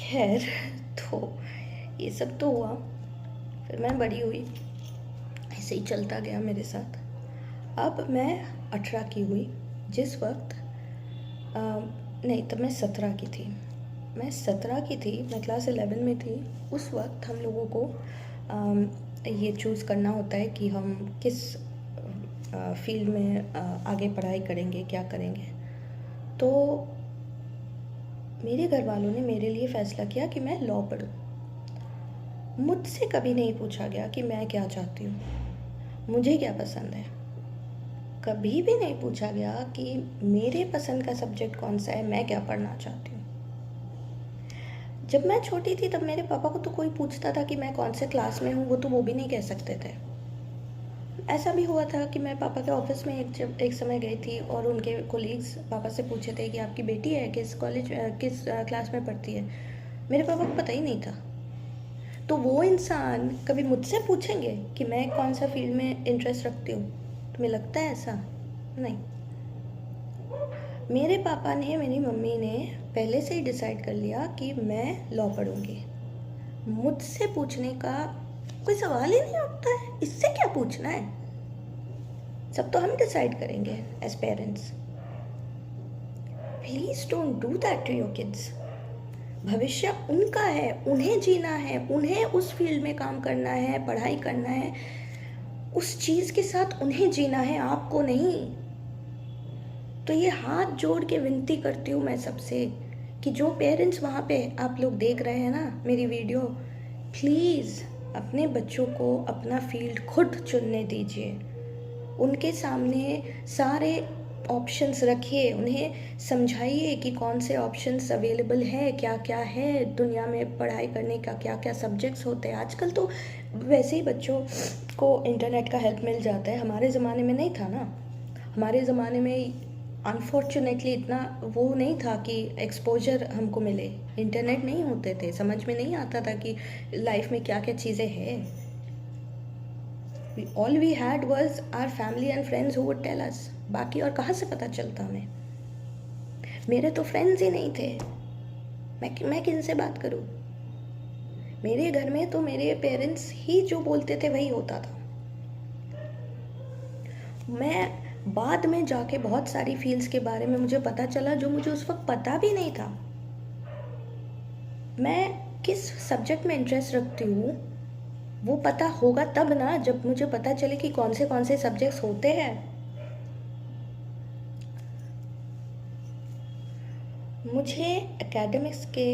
खैर, तो ये सब तो हुआ। फिर मैं बड़ी हुई, ऐसे ही चलता गया मेरे साथ। अब मैं 18 की हुई, जिस वक्त नहीं, तब मैं 17 की थी। मैं 17 की थी, मैं क्लास 11 में थी। उस वक्त हम लोगों को ये चूज़ करना होता है कि हम किस फील्ड में आगे पढ़ाई करेंगे, क्या करेंगे। तो मेरे घर वालों ने मेरे लिए फ़ैसला किया कि मैं लॉ पढूं। मुझसे कभी नहीं पूछा गया कि मैं क्या चाहती हूँ, मुझे क्या पसंद है। कभी भी नहीं पूछा गया कि मेरे पसंद का सब्जेक्ट कौन सा है, मैं क्या पढ़ना चाहती हूँ। जब मैं छोटी थी तब मेरे पापा को तो कोई पूछता था कि मैं कौन से क्लास में हूँ, वो भी नहीं कह सकते थे। ऐसा भी हुआ था कि मैं पापा के ऑफिस में एक समय गई थी और उनके कोलीग्स पापा से पूछे थे कि आपकी बेटी है किस क्लास में पढ़ती है। मेरे पापा को पता ही नहीं था। तो वो इंसान कभी मुझसे पूछेंगे कि मैं कौन सा फील्ड में इंटरेस्ट रखती हूँ? तुम्हें लगता है ऐसा? नहीं। मेरे पापा ने, मेरी मम्मी ने पहले से ही डिसाइड कर लिया कि मैं लॉ पढ़ूंगी। मुझसे पूछने का कोई सवाल ही नहीं उठता है, इससे क्या पूछना है। सब तो हम डिसाइड करेंगे as parents. Please don't do that to your kids. भविष्य उनका है, उन्हें जीना है, उन्हें उस फील्ड में काम करना है, पढ़ाई करना है, उस चीज़ के साथ उन्हें जीना है, आपको नहीं। तो ये हाथ जोड़ के विनती करती हूँ मैं सबसे कि जो पेरेंट्स वहाँ पे आप लोग देख रहे हैं ना मेरी वीडियो, प्लीज़ अपने बच्चों को अपना फील्ड खुद चुनने दीजिए। उनके सामने सारे ऑप्शंस रखिए, उन्हें समझाइए कि कौन से ऑप्शंस अवेलेबल है, क्या क्या है दुनिया में पढ़ाई करने का, क्या क्या सब्जेक्ट्स होते हैं। आजकल तो वैसे ही बच्चों को इंटरनेट का हेल्प मिल जाता है, हमारे ज़माने में नहीं था ना। हमारे ज़माने में अनफॉर्चुनेटली इतना वो नहीं था कि एक्सपोजर हमको मिले, इंटरनेट नहीं होते थे, समझ में नहीं आता था कि लाइफ में क्या क्या चीज़ें हैं। All we had was our family and friends who would tell us. बाकी और कहाँ से पता चलता हमें? मेरे तो फ्रेंड्स ही नहीं थे, मैं किन से बात करूँ? मेरे घर में तो मेरे पेरेंट्स ही जो बोलते थे वही होता था। मैं बाद में जाके बहुत सारी फील्ड्स के बारे में मुझे पता चला जो मुझे उस वक्त पता भी नहीं था। मैं किस सब्जेक्ट में इंटरेस्ट रखती हूँ वो पता होगा तब ना, जब मुझे पता चले कि कौन से सब्जेक्ट्स होते हैं। मुझे एकेडमिक्स के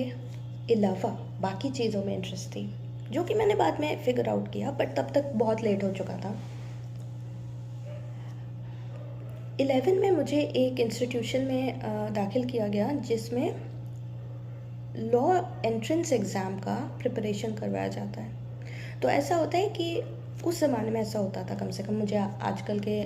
अलावा बाकी चीज़ों में इंटरेस्ट थी, जो कि मैंने बाद में फिगर आउट किया, बट तब तक बहुत लेट हो चुका था। 11 में मुझे एक इंस्टीट्यूशन में दाखिल किया गया जिसमें लॉ एंट्रेंस एग्ज़ाम का प्रिपरेशन करवाया जाता है। तो ऐसा होता है कि उस ज़माने में ऐसा होता था, कम से कम मुझे आजकल के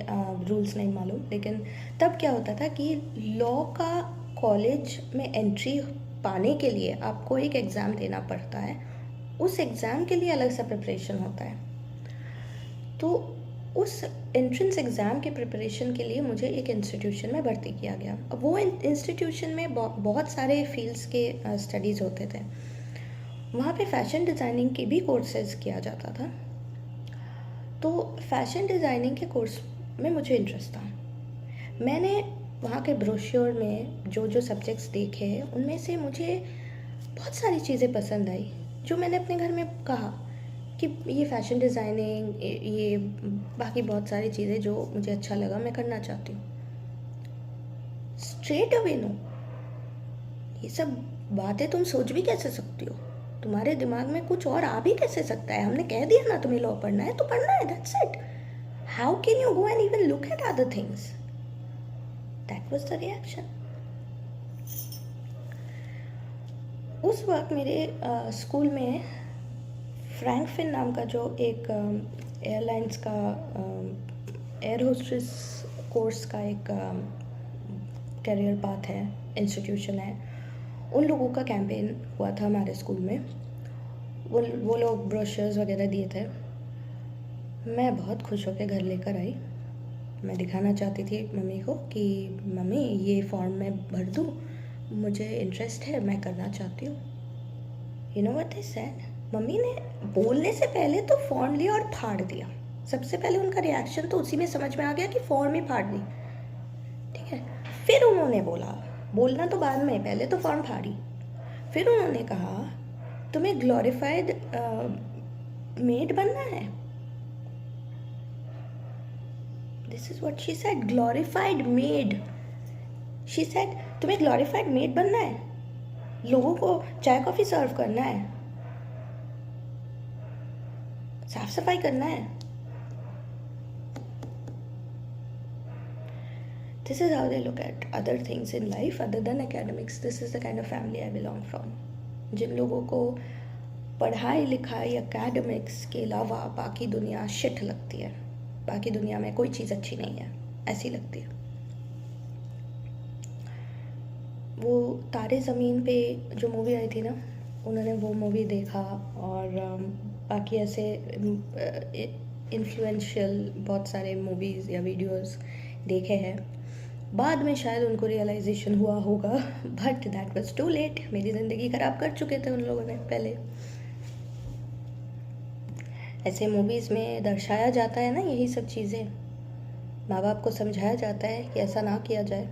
रूल्स नहीं मालूम, लेकिन तब क्या होता था कि लॉ का कॉलेज में एंट्री पाने के लिए आपको एक एग्ज़ाम देना पड़ता है। उस एग्ज़ाम के लिए अलग सा प्रिपरेशन होता है। तो उस एंट्रेंस एग्ज़ाम के प्रिपरेशन के लिए मुझे एक इंस्टीट्यूशन में भर्ती किया गया। अब वो इंस्टीट्यूशन में बहुत सारे फील्ड्स के स्टडीज़ होते थे। वहाँ पे फैशन डिज़ाइनिंग के भी कोर्सेज किया जाता था। तो फैशन डिज़ाइनिंग के कोर्स में मुझे इंटरेस्ट था। मैंने वहाँ के ब्रोश्योर में जो जो सब्जेक्ट्स देखे उनमें से मुझे बहुत सारी चीज़ें पसंद आई, जो मैंने अपने घर में कहा कि ये फैशन डिज़ाइनिंग, ये बाकी बहुत सारी चीज़ें जो मुझे अच्छा लगा, मैं करना चाहती हूँ। स्ट्रेट अवे नो, ये सब बातें तुम सोच भी कैसे सकती हो? तुम्हारे दिमाग में कुछ और आ भी कैसे सकता है? हमने कह दिया ना तुम्हें लॉ पढ़ना है तो पढ़ना है, that's it. How can you go and even look at other things? That was the reaction. उस वक्त मेरे स्कूल में फ्रैंकफिन नाम का जो एक एयरलाइंस का एयर होस्टेस कोर्स का एक करियर पाथ है, इंस्टीट्यूशन है, उन लोगों का कैंपेन हुआ था हमारे स्कूल में। वो लोग ब्रोशर्स वगैरह दिए थे। मैं बहुत खुश होकर घर लेकर आई। मैं दिखाना चाहती थी मम्मी को कि मम्मी ये फॉर्म मैं भर दूँ, मुझे इंटरेस्ट है, मैं करना चाहती हूँ। You know what they said, mummy ने बोलने से पहले तो फ़ोन लिया और फाड़ दिया। सबसे पहले उनका रिएक्शन तो उसी में समझ में आ गया कि फ़ोन में फाड़ दी, ठीक है। फिर उन्होंने बोला, बोलना तो बाद में, पहले तो फ़ोन फाड़ी। फिर उन्होंने कहा तुम्हें ग्लोरीफाइड मेड बनना है। This is what she said, glorified made. She said तुम्हें ग्लोरीफाइड मेड बनना है, लोगों को चाय कॉफ़ी सर्व करना है, साफ सफाई करना है। This is how they look at other things in life other than academics. This is the kind of family I belong from. जिन लोगों को पढ़ाई लिखाई एकेडमिक्स के अलावा बाकी दुनिया शिट लगती है, बाकी दुनिया में कोई चीज़ अच्छी नहीं है, ऐसी लगती है। वो तारे ज़मीन पे जो मूवी आई थी ना, उन्होंने वो मूवी देखा और बाकी ऐसे इन्फ्लुएंशियल बहुत सारे मूवीज़ या वीडियोस देखे हैं। बाद में शायद उनको रियलाइजेशन हुआ होगा, but that was too late. मेरी ज़िंदगी ख़राब कर चुके थे उन लोगों ने पहले। ऐसे मूवीज़ में दर्शाया जाता है ना यही सब चीज़ें, माँ बाप को समझाया जाता है कि ऐसा ना किया जाए,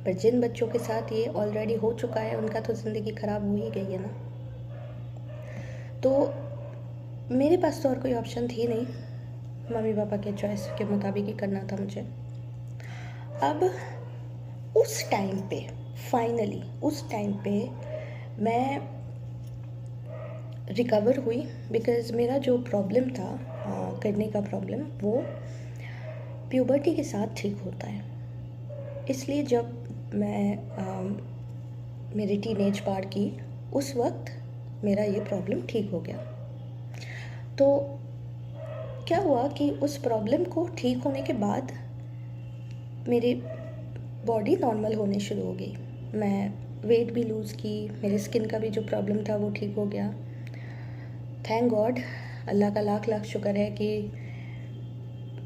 पर जिन बच्चों के साथ ये ऑलरेडी हो चुका है उनका तो ज़िंदगी ख़राब हो ही गई है ना। तो मेरे पास तो और कोई ऑप्शन थी नहीं, मम्मी पापा के चॉइस के मुताबिक ही करना था मुझे। अब उस टाइम पे फाइनली उस टाइम पे मैं रिकवर हुई, बिकॉज़ मेरा जो प्रॉब्लम था करने का प्रॉब्लम, वो प्यूबर्टी के साथ ठीक होता है। इसलिए जब मैं मेरी टीनेज पार की, उस वक्त मेरा ये प्रॉब्लम ठीक हो गया। तो क्या हुआ कि उस प्रॉब्लम को ठीक होने के बाद मेरी बॉडी नॉर्मल होने शुरू हो गई। मैं वेट भी लूज़ की, मेरे स्किन का भी जो प्रॉब्लम था वो ठीक हो गया। थैंक गॉड, अल्लाह का लाख लाख शुक्र है कि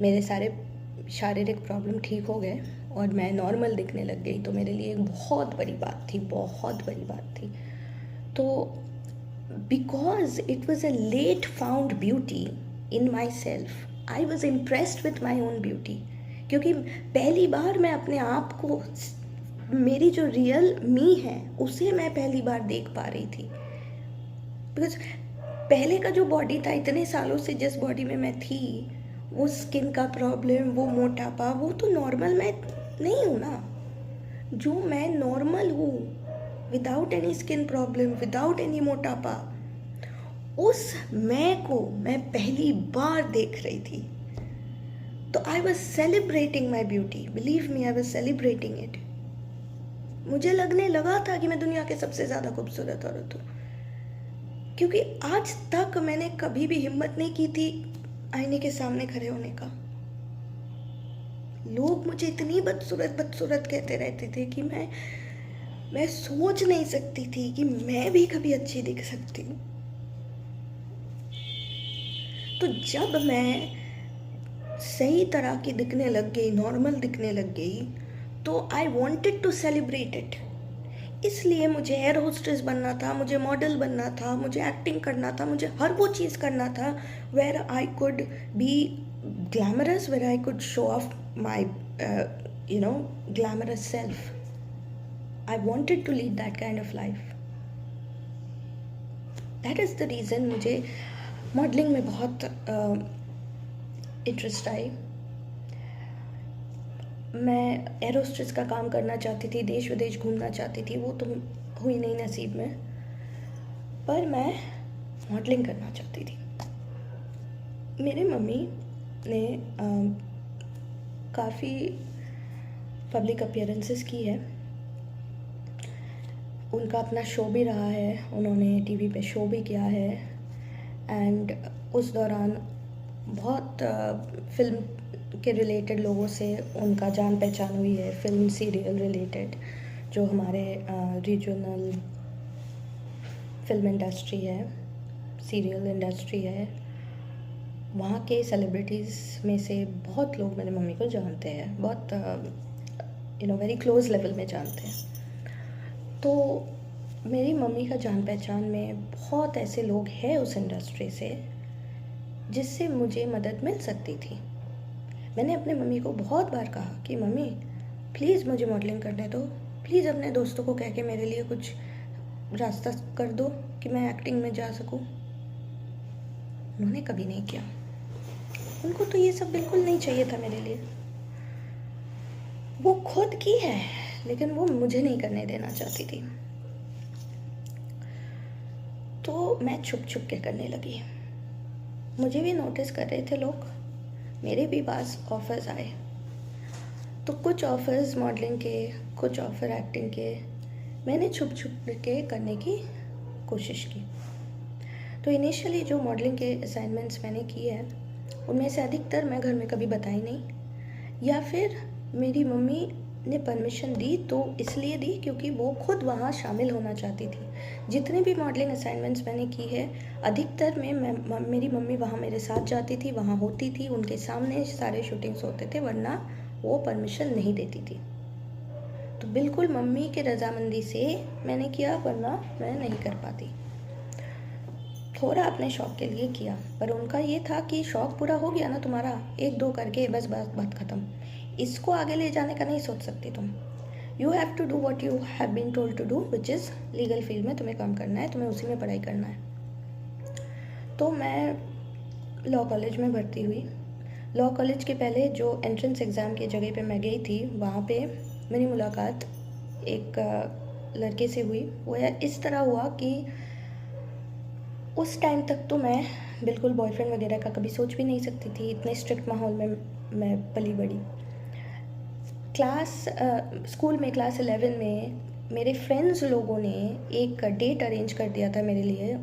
मेरे सारे शारीरिक प्रॉब्लम ठीक हो गए और मैं नॉर्मल दिखने लग गई। तो मेरे लिए एक बहुत बड़ी बात थी, बहुत बड़ी बात थी। तो because it was a late found beauty in myself, I was impressed with my own beauty. क्योंकि पहली बार मैं अपने आप को, मेरी जो रियल मी है उसे मैं पहली बार देख पा रही थी। बिकॉज पहले का जो बॉडी था, इतने सालों से जिस बॉडी में मैं थी, वो स्किन का प्रॉब्लम, वो मोटापा, वो तो नॉर्मल मैं नहीं हूँ ना। जो मैं नॉर्मल हूँ, without any skin problem, without any मोटापा, उस मैं को मैं पहली बार देख रही थी। तो I was celebrating my beauty, believe me, I was celebrating it. मुझे लगने लगा था कि मैं दुनिया के सबसे ज़्यादा खूबसूरत औरत हूँ, क्योंकि आज तक मैंने कभी भी हिम्मत नहीं की थी आईने के सामने खड़े होने का। लोग मुझे इतनी बदसूरत बदसूरत कहते रहते थे कि मैं सोच नहीं सकती थी कि मैं भी कभी अच्छी दिख सकती हूँ। तो जब मैं सही तरह की दिखने लग गई, नॉर्मल दिखने लग गई, तो I wanted to celebrate it. इसलिए मुझे एयर होस्टेस बनना था, मुझे मॉडल बनना था, मुझे एक्टिंग करना था, मुझे हर वो चीज़ करना था where I could be glamorous, where I could show off my glamorous self. I wanted to lead that kind of life. That is the reason मुझे मॉडलिंग में बहुत इंटरेस्ट आई। मैं एयर होस्टेस का काम करना चाहती थी, देश विदेश घूमना चाहती थी, वो तो हुई नहीं नसीब में, पर मैं मॉडलिंग करना चाहती थी। मेरे मम्मी ने काफ़ी पब्लिक अपीयरेंसेस की है, उनका अपना शो भी रहा है, उन्होंने टीवी पे शो भी किया है, एंड उस दौरान बहुत फिल्म के रिलेटेड लोगों से उनका जान पहचान हुई है, फिल्म सीरियल रिलेटेड, जो हमारे रीजनल फिल्म इंडस्ट्री है, सीरियल इंडस्ट्री है, वहाँ के सेलिब्रिटीज़ में से बहुत लोग मेरे मम्मी को जानते हैं, बहुत वेरी क्लोज लेवल में जानते हैं। तो मेरी मम्मी का जान पहचान में बहुत ऐसे लोग हैं उस इंडस्ट्री से जिससे मुझे मदद मिल सकती थी। मैंने अपने मम्मी को बहुत बार कहा कि मम्मी प्लीज़ मुझे मॉडलिंग करने दो, प्लीज़ अपने दोस्तों को कह के मेरे लिए कुछ रास्ता कर दो कि मैं एक्टिंग में जा सकूं। उन्होंने कभी नहीं किया। उनको तो ये सब बिल्कुल नहीं चाहिए था मेरे लिए। वो खुद की है लेकिन वो मुझे नहीं करने देना चाहती थी। तो मैं छुप छुप के करने लगी। मुझे भी नोटिस कर रहे थे लोग, मेरे भी पास ऑफ़र्स आए। तो कुछ ऑफ़र्स मॉडलिंग के, कुछ ऑफ़र एक्टिंग के, मैंने छुप छुप के करने की कोशिश की। तो इनिशियली जो मॉडलिंग के असाइनमेंट्स मैंने किए हैं उनमें से अधिकतर मैं घर में कभी बताई नहीं, या फिर मेरी मम्मी ने परमिशन दी तो इसलिए दी क्योंकि वो खुद वहाँ शामिल होना चाहती थी। जितने भी मॉडलिंग असाइनमेंट्स मैंने की है अधिकतर में मेरी मम्मी वहाँ मेरे साथ जाती थी, वहाँ होती थी, उनके सामने सारे शूटिंग्स होते थे, वरना वो परमिशन नहीं देती थी। तो बिल्कुल मम्मी के रजामंदी से मैंने किया, वरना मैं नहीं कर पाती। थोड़ा अपने शौक़ के लिए किया, पर उनका ये था कि शौक़ पूरा हो गया ना तुम्हारा, एक दो करके बस बात ख़त्म, इसको आगे ले जाने का नहीं सोच सकती तुम। You have to do what you have been told to do, which is legal field में तुम्हें काम करना है, तुम्हें उसी में पढ़ाई करना है। तो मैं लॉ कॉलेज में भर्ती हुई। लॉ कॉलेज के पहले जो एंट्रेंस एग्ज़ाम की जगह पे मैं गई थी, वहाँ पे मेरी मुलाकात एक लड़के से हुई। वो इस तरह हुआ कि उस टाइम तक तो मैं बिल्कुल बॉयफ्रेंड वगैरह का कभी सोच भी नहीं सकती थी, इतने स्ट्रिक्ट माहौल में मैं पली बड़ी। स्कूल में क्लास 11 में मेरे फ्रेंड्स लोगों ने एक डेट अरेंज कर दिया था मेरे लिए।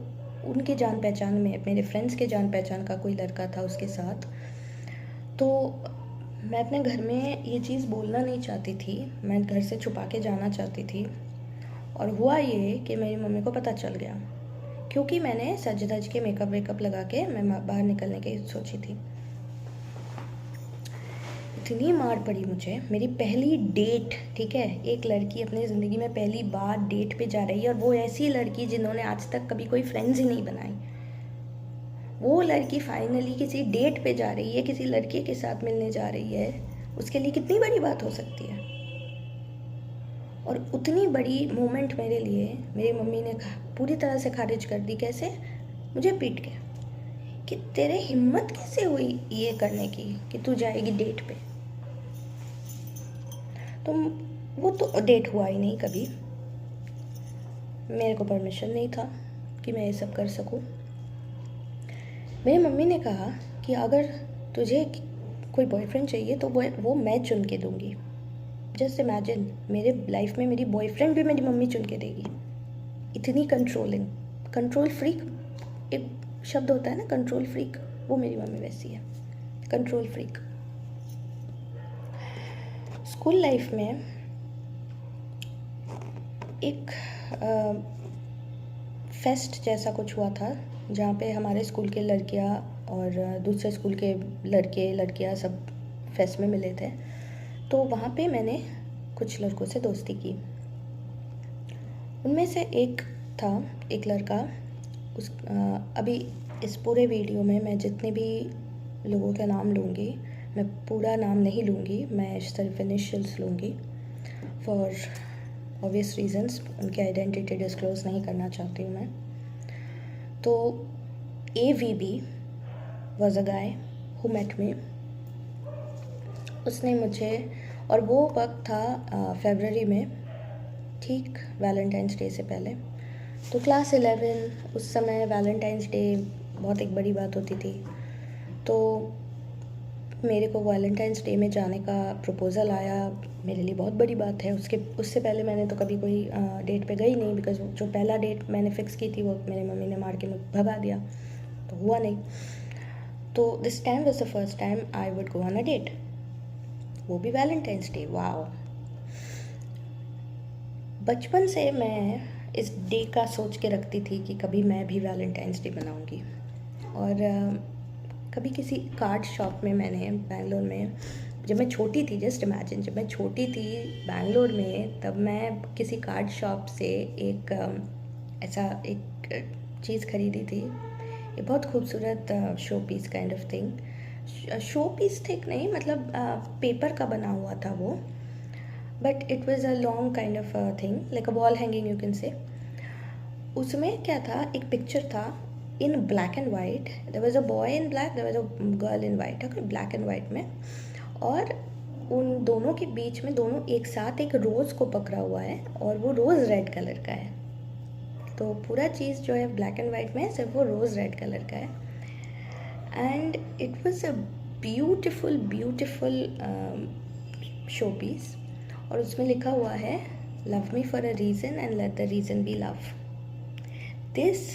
उनके जान पहचान में, मेरे फ्रेंड्स के जान पहचान का कोई लड़का था उसके साथ। तो मैं अपने घर में ये चीज़ बोलना नहीं चाहती थी, मैं घर से छुपा के जाना चाहती थी। और हुआ ये कि मेरी मम्मी को पता चल गया, क्योंकि मैंने सज धज के मेकअप वेकअप लगा के मैं बाहर निकलने की सोची थी। इतनी मार पड़ी मुझे। मेरी पहली डेट, ठीक है, एक लड़की अपनी ज़िंदगी में पहली बार डेट पे जा रही है, और वो ऐसी लड़की जिन्होंने आज तक कभी कोई फ्रेंड्स ही नहीं बनाई। वो लड़की फाइनली किसी डेट पे जा रही है, किसी लड़के के साथ मिलने जा रही है, उसके लिए कितनी बड़ी बात हो सकती है। और उतनी बड़ी मोमेंट मेरे लिए मेरी मम्मी ने पूरी तरह से खारिज कर दी। कैसे? मुझे पीट के, कि तेरे हिम्मत कैसे हुई ये करने की कि तू जाएगी डेट पे। तो वो तो डेट हुआ ही नहीं कभी, मेरे को परमिशन नहीं था कि मैं ये सब कर सकूं। मेरी मम्मी ने कहा कि अगर तुझे कोई बॉयफ्रेंड चाहिए तो वो मैं चुन के दूंगी। जस्ट इमेजिन, मेरे लाइफ में मेरी बॉयफ्रेंड भी मेरी मम्मी चुन के देगी। इतनी कंट्रोलिंग, कंट्रोल फ्रीक एक शब्द होता है ना, कंट्रोल फ्रीक, वो मेरी मम्मी वैसी है, कंट्रोल फ्रीक। स्कूल लाइफ में एक फेस्ट जैसा कुछ हुआ था, जहाँ पे हमारे स्कूल के लड़कियाँ और दूसरे स्कूल के लड़के लड़कियाँ सब फेस्ट में मिले थे। तो वहाँ पे मैंने कुछ लड़कों से दोस्ती की। उनमें से एक था, एक लड़का, अभी इस पूरे वीडियो में मैं जितने भी लोगों के नाम लूँगी, मैं पूरा नाम नहीं लूँगी, मैं सिर्फ इनिशियल्स लूँगी फॉर ऑब्वियस रीजंस। उनकी आइडेंटिटी डिस्क्लोज़ नहीं करना चाहती हूँ मैं। तो AVB was a guy who met me. उसने मुझे, और वो वक्त था फरवरी में, ठीक वैलेंटाइंस डे से पहले। तो क्लास 11, उस समय वैलेंटाइंस डे बहुत एक बड़ी बात होती थी। तो मेरे को वैलेंटाइंस डे में जाने का प्रपोज़ल आया, मेरे लिए बहुत बड़ी बात है। उससे पहले मैंने तो कभी कोई डेट पे गई नहीं, बिकॉज जो पहला डेट मैंने फ़िक्स की थी वो मेरी मम्मी ने मार के मुझे भगा दिया, तो हुआ नहीं। तो this time was the first time I would go on a date, वो भी वैलेंटाइंस डे। वाओ! बचपन से मैं इस डे का सोच के रखती थी कि कभी मैं भी वैलेंटाइंस डे बनाऊंगी। और कभी किसी कार्ड शॉप में मैंने, बैंगलोर में, जब मैं छोटी थी, जस्ट इमेजिन, जब मैं छोटी थी बैंगलोर में, तब मैं किसी कार्ड शॉप से एक ऐसा एक चीज़ खरीदी थी। ये बहुत खूबसूरत show piece kind of thing, show piece thick नहीं, मतलब पेपर का बना हुआ था वो, but it was a long kind of thing, like a wall hanging you can say. उसमें क्या था, एक पिक्चर था in black and white, there was a boy in black, there was a girl in white, okay, black and white में, और उन दोनों के बीच में दोनों एक साथ एक रोज़ को पकड़ा हुआ है, और वो रोज़ रेड कलर का है। तो पूरा चीज़ जो है ब्लैक एंड वाइट में है, सिर्फ वो रोज़ रेड कलर का है। And it was a beautiful beautiful showpiece, और उसमें लिखा हुआ है, love me for a reason and let the reason be love. This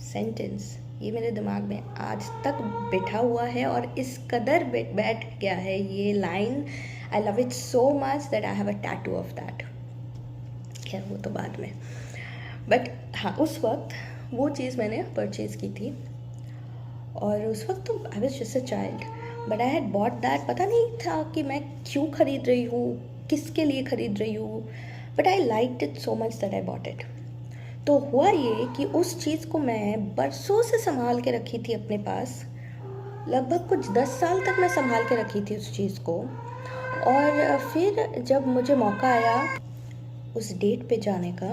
sentence, ये मेरे दिमाग में आज तक बैठा हुआ है, और इस कदर बैठ गया है ये line, I love it so much that I have a tattoo of that. खैर वो तो बाद में, बट हाँ, उस वक्त वो चीज़ मैंने परचेज़ की थी, और उस वक्त तो I was just a child, but I had bought that. पता नहीं था कि मैं क्यों ख़रीद रही हूँ, किसके लिए ख़रीद रही हूँ, but I liked it so much that I bought it. तो हुआ ये कि उस चीज़ को मैं बरसों से संभाल के रखी थी अपने पास, लगभग कुछ 10 साल तक मैं संभाल के रखी थी उस चीज़ को। और फिर जब मुझे मौका आया उस डेट पे जाने का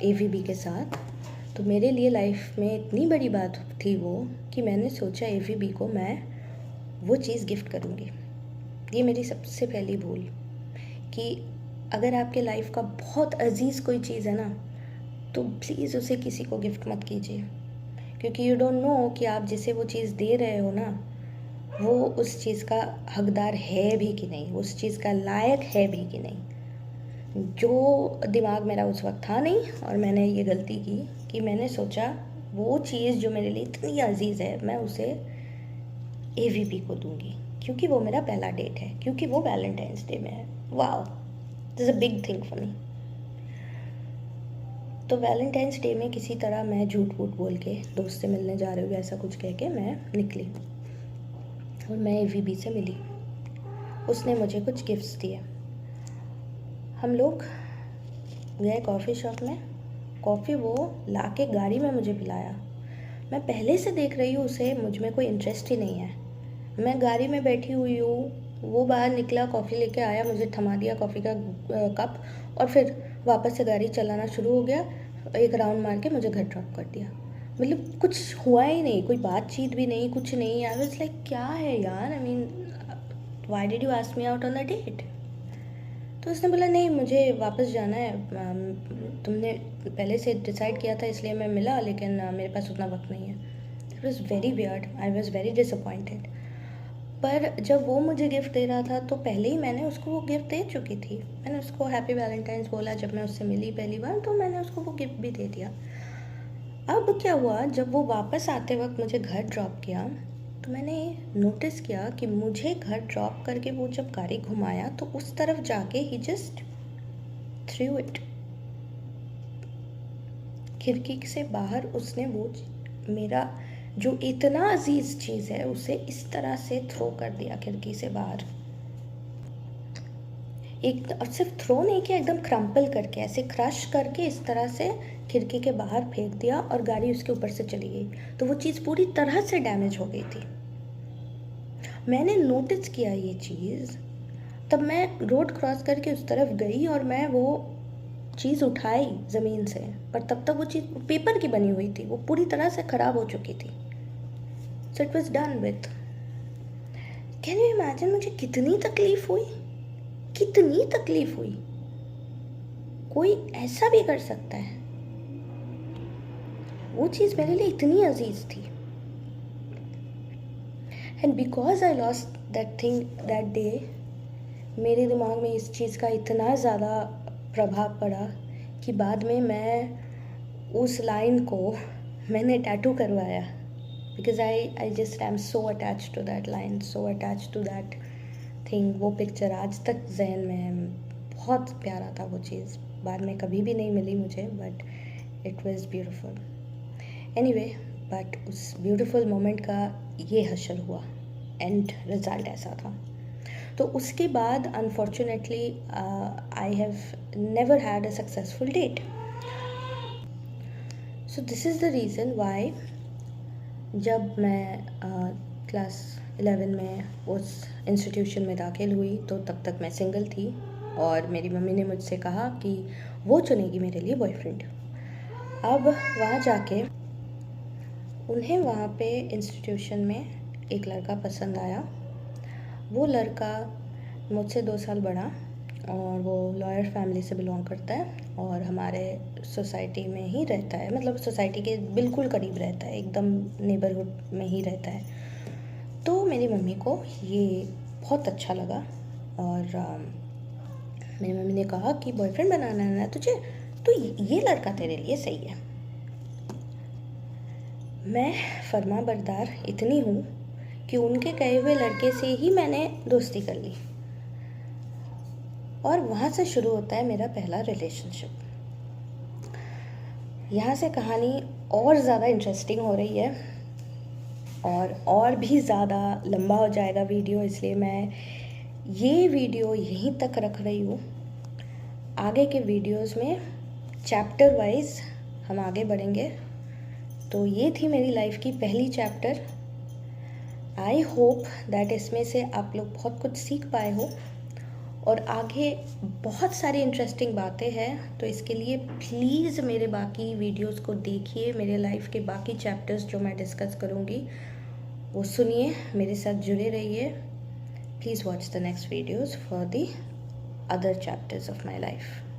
AVB के साथ, तो मेरे लिए लाइफ में इतनी बड़ी बात थी वो, कि मैंने सोचा AVB को मैं वो चीज़ गिफ्ट करूँगी। ये मेरी सबसे पहली भूल, कि अगर आपके लाइफ का बहुत अजीज़ कोई चीज़ है ना, तो प्लीज़ उसे किसी को गिफ्ट मत कीजिए, क्योंकि यू डोंट नो कि आप जिसे वो चीज़ दे रहे हो ना, वो उस चीज़ का हकदार है भी कि नहीं, उस चीज़ का लायक है भी कि नहीं। जो दिमाग मेरा उस वक्त था नहीं, और मैंने ये गलती की कि मैंने सोचा वो चीज़ जो मेरे लिए इतनी अजीज़ है, मैं उसे AVB को दूंगी, क्योंकि वो मेरा पहला डेट है, क्योंकि वो वैलेंटाइंस डे में है। Wow, this is a big thing for me. तो वैलेंटाइंस डे में किसी तरह मैं झूठ वूठ बोल के दोस्त से मिलने जा रही हूँ, ऐसा कुछ कह के मैं निकली, और मैं AVB से मिली। उसने मुझे कुछ गिफ्ट्स दिए। हम लोग गए कॉफ़ी शॉप में, कॉफ़ी वो ला के गाड़ी में मुझे पिलाया। मैं पहले से देख रही हूँ उसे, मुझ में कोई इंटरेस्ट ही नहीं है, मैं गाड़ी में बैठी हुई हूँ, वो बाहर निकला, कॉफ़ी लेके आया, मुझे थमा दिया कॉफ़ी का कप, और फिर वापस से गाड़ी चलाना शुरू हो गया, एक राउंड मार के मुझे घर ड्रॉप कर दिया। मतलब कुछ हुआ ही नहीं, कोई बातचीत भी नहीं, कुछ नहीं। आई वाज लाइक क्या है यार, I mean why did you ask me out on a date. तो उसने बोला नहीं, मुझे वापस जाना है, तुमने पहले से डिसाइड किया था इसलिए मैं मिला, लेकिन मेरे पास उतना वक्त नहीं है। It was very weird, I was very disappointed. पर जब वो मुझे गिफ्ट दे रहा था, तो पहले ही मैंने उसको वो गिफ्ट दे चुकी थी। मैंने उसको हैप्पी वैलेंटाइंस बोला जब मैं उससे मिली पहली बार, तो मैंने उसको वो गिफ्ट भी दे दिया। अब क्या हुआ, जब वो वापस आते वक्त मुझे घर ड्रॉप किया, तो मैंने नोटिस किया कि मुझे घर ड्रॉप करके वो जब गाड़ी घुमाया, तो उस तरफ जाके ही जस्ट थ्रू इट, खिड़की से बाहर उसने वो मेरा जो इतना अजीज चीज़ है उसे इस तरह से थ्रो कर दिया खिड़की से बाहर। एक और सिर्फ थ्रो नहीं किया, एकदम क्रम्पल करके, ऐसे क्रश करके इस तरह से खिड़की के बाहर फेंक दिया, और गाड़ी उसके ऊपर से चली गई। तो वो चीज़ पूरी तरह से डैमेज हो गई थी। मैंने नोटिस किया ये चीज़, तब मैं रोड क्रॉस करके उस तरफ गई, और मैं वो चीज़ उठाई ज़मीन से, पर तब तक वो चीज़ पेपर की बनी हुई थी, वो पूरी तरह से ख़राब हो चुकी थी। So it was done with. Can you imagine मुझे कितनी तकलीफ़ हुई, कितनी तकलीफ़ हुई। कोई ऐसा भी कर सकता है। वो चीज़ मेरे लिए इतनी अजीज़ थी, and because I lost that thing that day, मेरे दिमाग में इस चीज़ का इतना ज़्यादा प्रभाव पड़ा कि बाद में मैं उस लाइन को मैंने टैटू करवाया, because I just I am so attach to that line, so attach to that thing. वो पिक्चर आज तक जहन में है, बहुत प्यारा था वो चीज़। बाद में कभी भी नहीं मिली मुझे, but it was beautiful anyway. But उस ब्यूटिफुल मोमेंट का ये हश्र हुआ, एंड रिज़ल्ट ऐसा था। तो उसके बाद unfortunately I have never had a successful date. So this is the reason why जब मैं क्लास 11 में उस इंस्टीट्यूशन में दाखिल हुई तो तब तक मैं सिंगल थी और मेरी मम्मी ने मुझसे कहा कि वो चुनेगी मेरे लिए बॉयफ्रेंड. अब वहाँ जाके उन्हें वहाँ पे इंस्टीट्यूशन में एक लड़का पसंद आया. वो लड़का मुझसे 2 साल बड़ा और वो लॉयर फैमिली से बिलोंग करता है और हमारे सोसाइटी में ही रहता है, मतलब सोसाइटी के बिल्कुल करीब रहता है, एकदम नेबरहुड में ही रहता है. तो मेरी मम्मी को ये बहुत अच्छा लगा और मेरी मम्मी ने कहा कि बॉयफ्रेंड बनाना है ना तुझे, तो ये लड़का तेरे लिए सही है. मैं फर्मा बरदार इतनी हूँ कि उनके कहे हुए लड़के से ही मैंने दोस्ती कर ली और वहाँ से शुरू होता है मेरा पहला रिलेशनशिप. यहाँ से कहानी और ज़्यादा इंटरेस्टिंग हो रही है और भी ज़्यादा लंबा हो जाएगा वीडियो, इसलिए मैं ये वीडियो यहीं तक रख रही हूँ. आगे के वीडियोस में चैप्टर वाइज हम आगे बढ़ेंगे. तो ये थी मेरी लाइफ की पहली चैप्टर. आई होप दैट इसमें से आप लोग बहुत कुछ सीख पाए हो और आगे बहुत सारी इंटरेस्टिंग बातें हैं. तो इसके लिए प्लीज़ मेरे बाकी वीडियोस को देखिए, मेरे लाइफ के बाकी चैप्टर्स जो मैं डिस्कस करूँगी वो सुनिए, मेरे साथ जुड़े रहिए. Please watch the next videos for the other chapters of my life.